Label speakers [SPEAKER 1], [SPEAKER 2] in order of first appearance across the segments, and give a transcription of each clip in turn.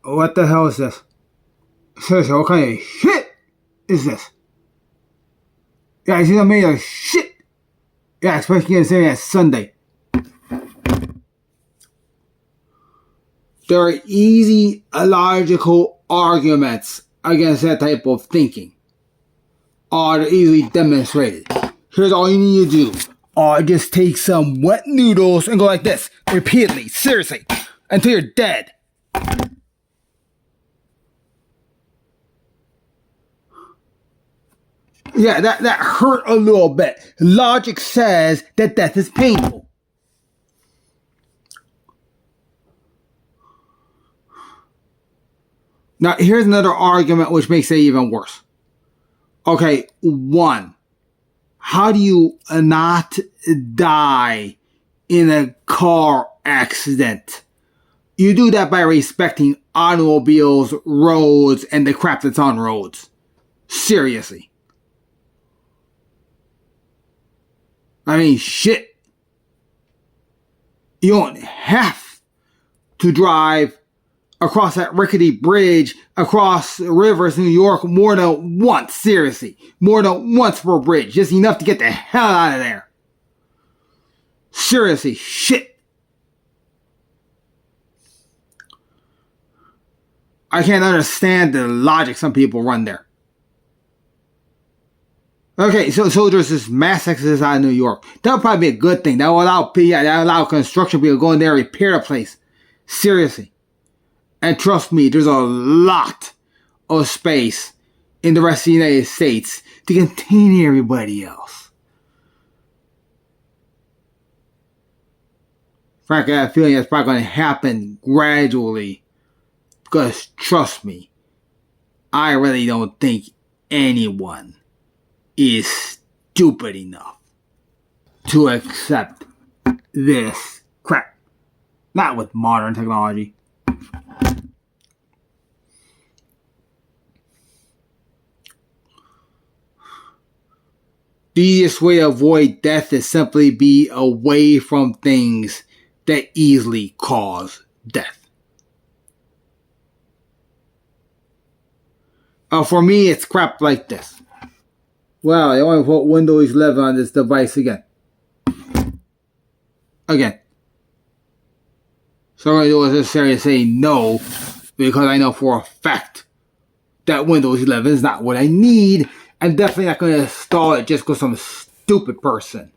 [SPEAKER 1] What the hell is this? Seriously, what kind of shit is this? Yeah, I see them made of shit. Yeah, especially considering it's Sunday. There are easy, illogical arguments against that type of thinking. They're easily demonstrated. Here's all you need to do. Just take some wet noodles and go like this, repeatedly, seriously, until you're dead. Yeah, that hurt a little bit. Logic says that death is painful. Now, here's another argument which makes it even worse. Okay, one, how do you not die in a car accident? You do that by respecting automobiles, roads, and the crap that's on roads. Seriously. I mean, shit. You don't have to drive across that rickety bridge across rivers in New York more than once. Seriously. More than once per bridge. Just enough to get the hell out of there. Seriously. Shit. I can't understand the logic some people run there. Okay, so there's this mass exodus out of New York. That would probably be a good thing. That would allow construction people to go in there and repair the place. Seriously. And trust me, there's a lot of space in the rest of the United States to contain everybody else. Frankly, I have a feeling that's probably going to happen gradually. Because trust me, I really don't think anyone is stupid enough to accept this crap. Not with modern technology. The easiest way to avoid death is simply be away from things that easily cause death. For me, it's crap like this. Well, I only put Windows 11 on this device again. So I'm going to do what's necessary to say no, because I know for a fact that Windows 11 is not what I need. I'm definitely not going to install it just because some stupid person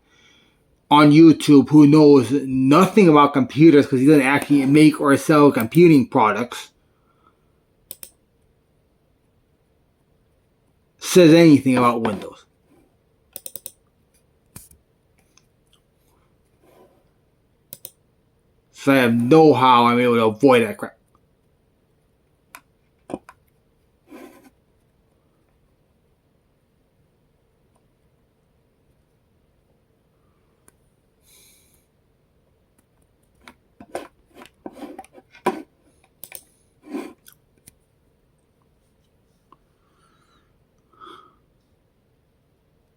[SPEAKER 1] on YouTube who knows nothing about computers because he doesn't actually make or sell computing products says anything about Windows. So I have no how I'm able to avoid that crap.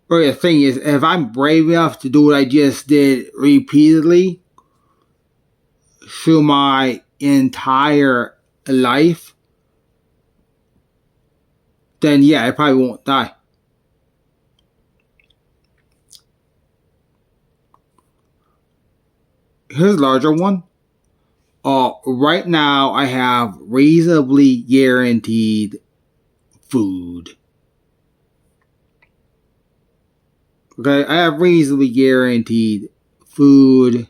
[SPEAKER 1] But the thing is, if I'm brave enough to do what I just did repeatedly through my entire life, then yeah, I probably won't die. Here's a larger one. Right now, I have reasonably guaranteed food. Okay, I have reasonably guaranteed food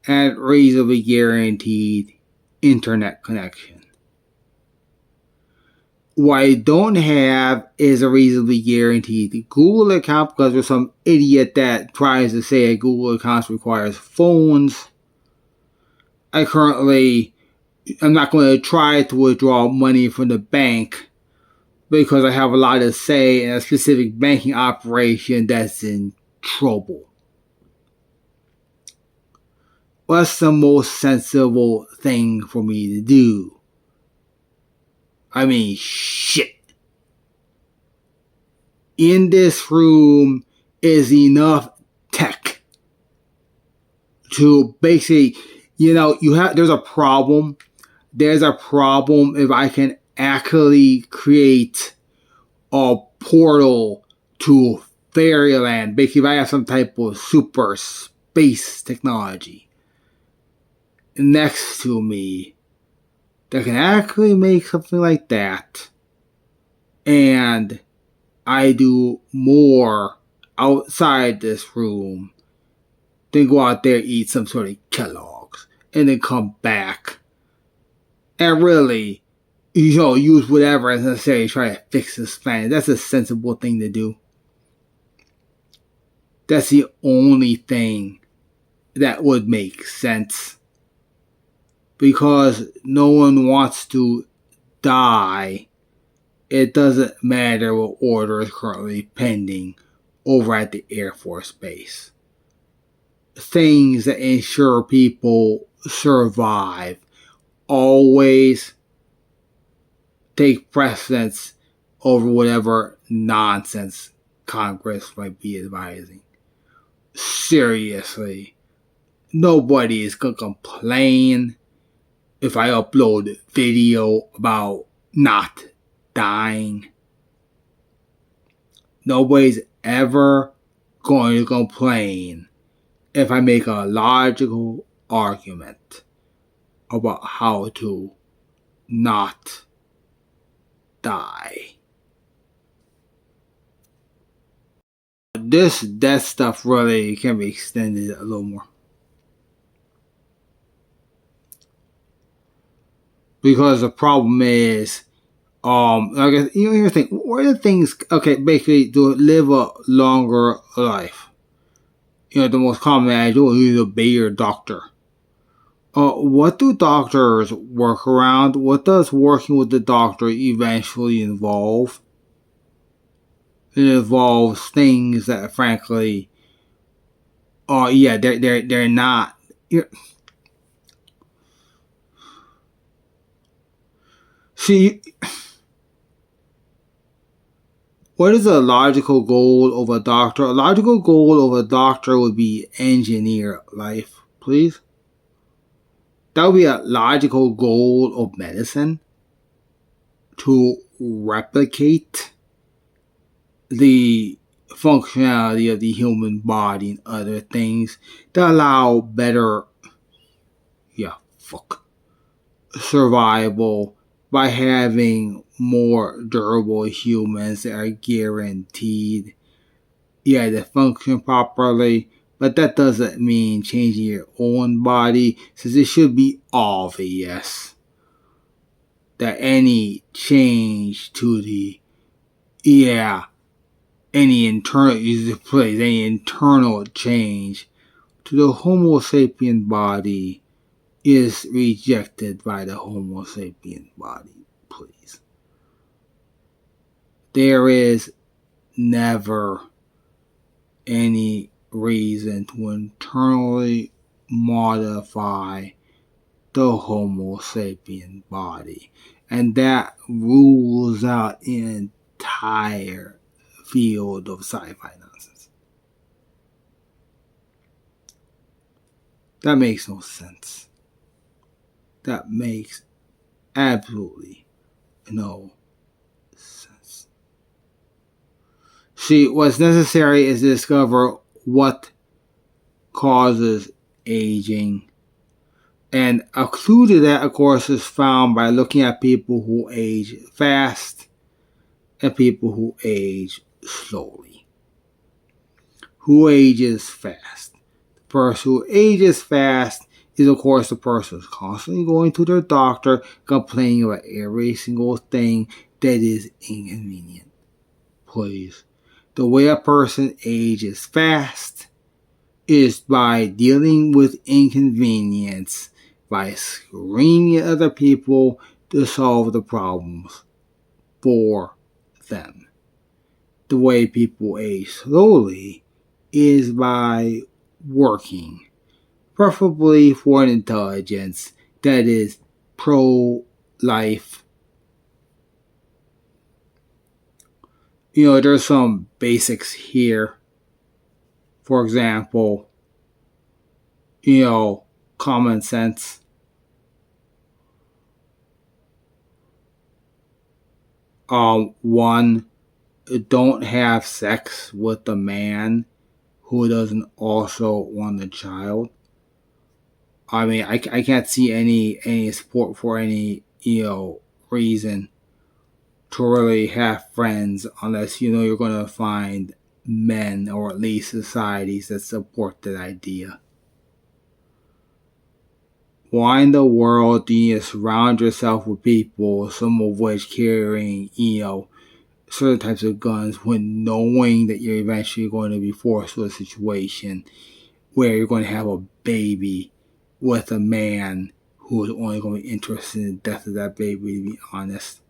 [SPEAKER 1] and reasonably guaranteed internet connection. What I don't have is a reasonably guaranteed Google account because there's some idiot that tries to say a Google account requires phones. I'm not going to try to withdraw money from the bank because I have a lot to say in a specific banking operation that's in trouble. What's the most sensible thing for me to do? I mean, shit. In this room is enough tech to basically, there's a problem there's a problem if I can actually create a portal to fairyland. Basically, if I have some type of super space technology next to me that can actually make something like that, and I do more outside this room than go out there, eat some sort of Kellogg's, and then come back and really, use whatever is necessary to try to fix this planet. That's a sensible thing to do. That's the only thing that would make sense. Because no one wants to die. It doesn't matter what order is currently pending over at the Air Force Base. Things that ensure people survive always take precedence over whatever nonsense Congress might be advising. Seriously, nobody is going to complain if I upload video about not dying. Nobody's ever going to complain if I make a logical argument about how to not die. This death stuff really can be extended a little more. Because the problem is, I guess, here's the thing. What are the things, basically to live a longer life? The most common adage, you obey your doctor. What do doctors work around? What does working with the doctor eventually involve? It involves things that, frankly, they're not. See, what is a logical goal of a doctor? A logical goal of a doctor would be engineer life, please. That would be a logical goal of medicine, to replicate the functionality of the human body and other things that allow better survival by having more durable humans that are guaranteed to function properly. But that doesn't mean changing your own body, since it should be obvious that any change to any internal change to the Homo sapien body is rejected by the Homo sapien body, please. There is never any reason to internally modify the Homo sapien body. And that rules out an entire field of sci-fi nonsense. That makes no sense. That makes absolutely no sense. See, what's necessary is to discover what causes aging. And a clue to that, of course, is found by looking at people who age fast and people who age slowly. Who ages fast? The person who ages fast is, of course, the person who's constantly going to their doctor, complaining about every single thing that is inconvenient. Please. The way a person ages fast is by dealing with inconvenience, by screaming at other people to solve the problems for them. The way people age slowly is by working, preferably for an intelligence that is pro-life. There's some basics here. For example, common sense. One, don't have sex with a man who doesn't also want a child. I mean, I can't see any support for any reason to really have friends unless you're going to find men or at least societies that support that idea. Why in the world do you surround yourself with people, some of which carrying certain types of guns, when knowing that you're eventually going to be forced to a situation where you're going to have a baby with a man who is only going to be interested in the death of that baby, to be honest?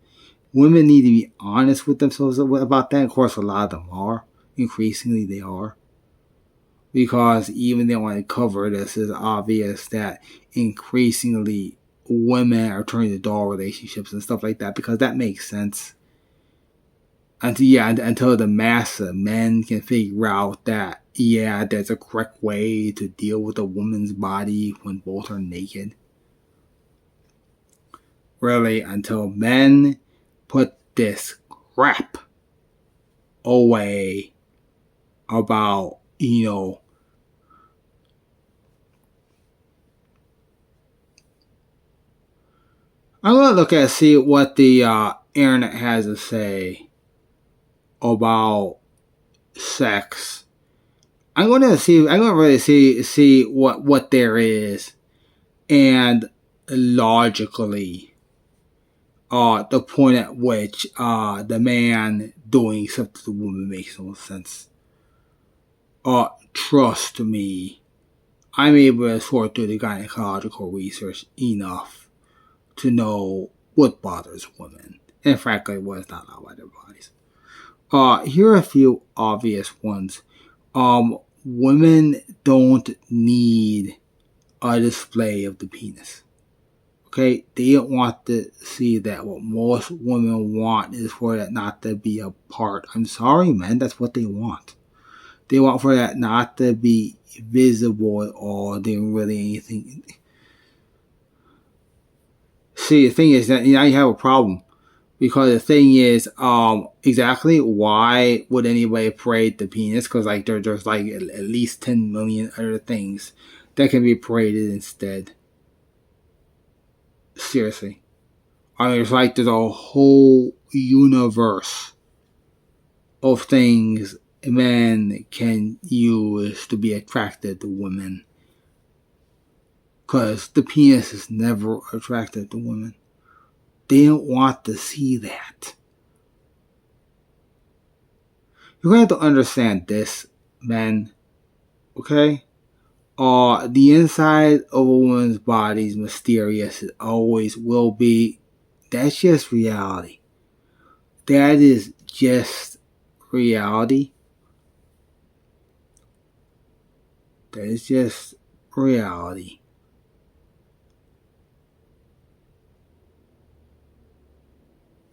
[SPEAKER 1] Women need to be honest with themselves about that. Of course, a lot of them are. Increasingly, they are. Because even they want to cover this, it's obvious that increasingly women are turning to doll relationships and stuff like that, because that makes sense. Until the mass of men can figure out that, there's a correct way to deal with a woman's body when both are naked. Really, until men put this crap away about, I'm going to look at see what the internet has to say about sex. I'm going to really see what there is, and logically, the point at which the man doing something to the woman makes no sense. Trust me, I'm able to sort through the gynecological research enough to know what bothers women, and frankly, what is not allowed by their bodies. Here are a few obvious ones. Women don't need a display of the penis. Okay, they don't want to see that. What most women want is for that not to be a part. I'm sorry, man, that's what they want. They want for that not to be visible at all. They don't really anything. See, the thing is that now you have a problem, because the thing is, exactly why would anybody parade the penis? Because like there's like at least 10 million other things that can be paraded instead. Seriously, I mean, there's a whole universe of things men can use to be attracted to women. Because the penis is never attracted to women. They don't want to see that. You're going to have to understand this, men. Okay? The inside of a woman's body is mysterious. It always will be. That's just reality. That is just reality. That is just reality.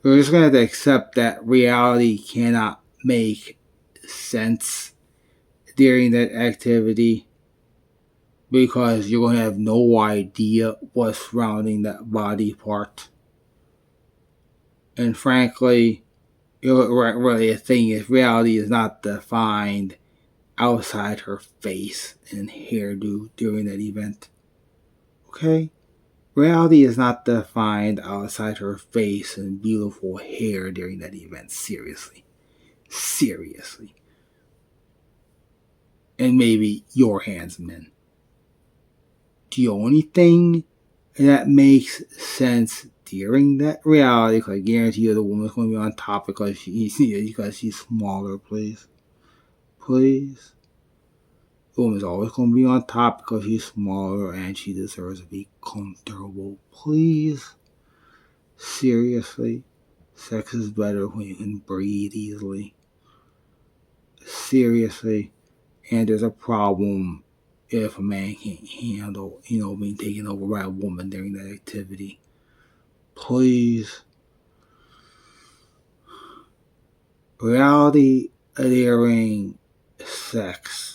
[SPEAKER 1] We're just going to have to accept that reality cannot make sense during that activity, because you're going to have no idea what's surrounding that body part. And frankly, really the thing is, reality is not defined outside her face and hairdo during that event. Okay? Reality is not defined outside her face and beautiful hair during that event. Seriously. Seriously. And maybe your hands, men. The only thing that makes sense during that reality, because I guarantee you the woman's going to be on top because she's smaller, please. Please. The woman's always going to be on top because she's smaller and she deserves to be comfortable. Please. Seriously. Sex is better when you can breathe easily. Seriously. And there's a problem if a man can't handle, being taken over by a woman during that activity. Please. Reality during sex